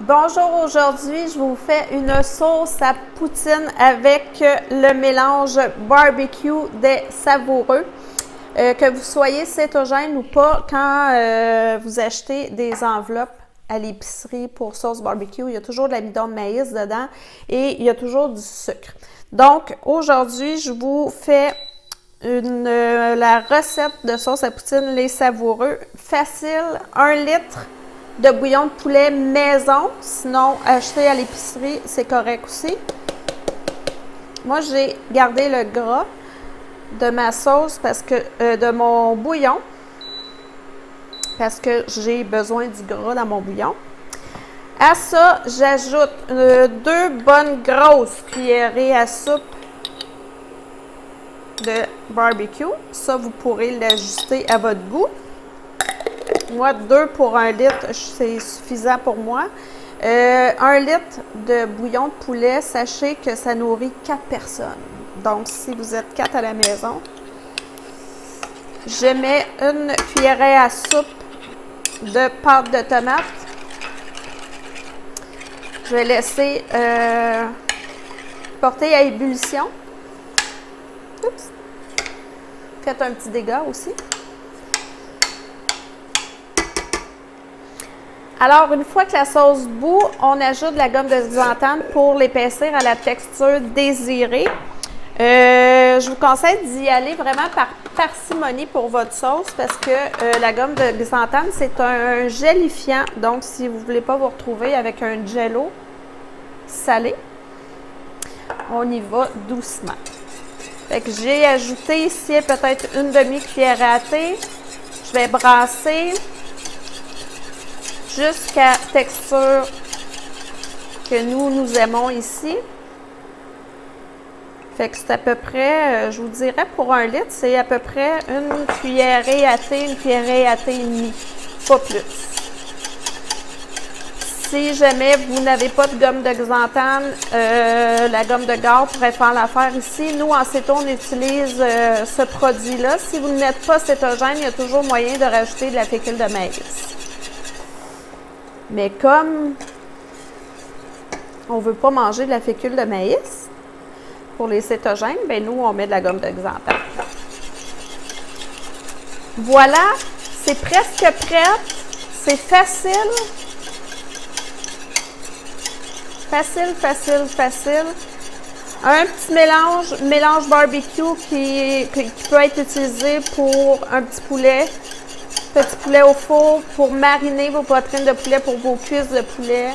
Bonjour, aujourd'hui je vous fais une sauce à poutine avec le mélange barbecue des savoureux. Que vous soyez cétogène ou pas, quand vous achetez des enveloppes à l'épicerie pour sauce barbecue, il y a toujours de l'amidon de maïs dedans et il y a toujours du sucre. Donc aujourd'hui je vous fais la recette de sauce à poutine les savoureux. Facile, 1 litre de bouillon de poulet maison, sinon acheter à l'épicerie, c'est correct aussi. Moi, j'ai gardé le gras de ma sauce parce que de mon bouillon, parce que j'ai besoin du gras dans mon bouillon. À ça, j'ajoute 2 bonnes grosses cuillerées à soupe de barbecue. Ça, vous pourrez l'ajuster à votre goût. Moi, 2 pour 1 litre, c'est suffisant pour moi. 1 litre de bouillon de poulet, sachez que ça nourrit 4 personnes. Donc, si vous êtes 4 à la maison, je mets une cuillerée à soupe de pâte de tomate. Je vais laisser porter à ébullition. Oups. Faites un petit dégât aussi. Alors, une fois que la sauce bout, on ajoute de la gomme de xanthane pour l'épaissir à la texture désirée. Je vous conseille d'y aller vraiment par parcimonie pour votre sauce parce que la gomme de xanthane, c'est un gélifiant. Donc, si vous ne voulez pas vous retrouver avec un jello salé, on y va doucement. Fait que j'ai ajouté ici peut-être une demi-cuillère à thé. Je vais brasser jusqu'à texture que nous aimons ici. Fait que c'est à peu près, je vous dirais pour 1 litre, c'est à peu près une cuillerée à thé, une cuillerée à thé et demie, pas plus. Si jamais vous n'avez pas de gomme de xanthane, la gomme de gare pourrait faire l'affaire ici. Nous, en céto, on utilise ce produit-là. Si vous n'êtes pas cétogène, il y a toujours moyen de rajouter de la fécule de maïs. Mais comme on ne veut pas manger de la fécule de maïs, pour les cétogènes, bien nous, on met de la gomme de xanthane. Voilà, c'est presque prêt. C'est facile. Facile, facile, facile. Un petit mélange barbecue qui peut être utilisé pour un petit poulet au four, pour mariner vos poitrines de poulet, pour vos cuisses de poulet,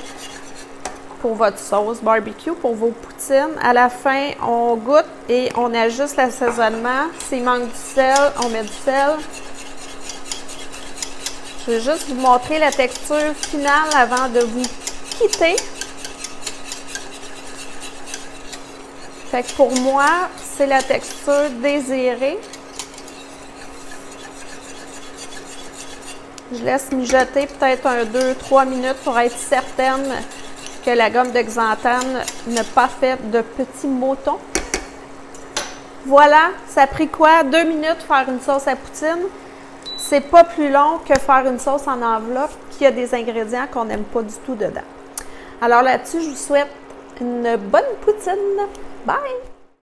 pour votre sauce barbecue, pour vos poutines. À la fin, on goûte et on ajuste l'assaisonnement. S'il manque du sel, on met du sel. Je vais juste vous montrer la texture finale avant de vous quitter. Fait que pour moi, c'est la texture désirée. Je laisse mijoter peut-être 2-3 minutes pour être certaine que la gomme de xanthane n'a pas fait de petits motons. Voilà, ça a pris quoi? 2 minutes faire une sauce à poutine. C'est pas plus long que faire une sauce en enveloppe qui a des ingrédients qu'on n'aime pas du tout dedans. Alors là-dessus, je vous souhaite une bonne poutine. Bye!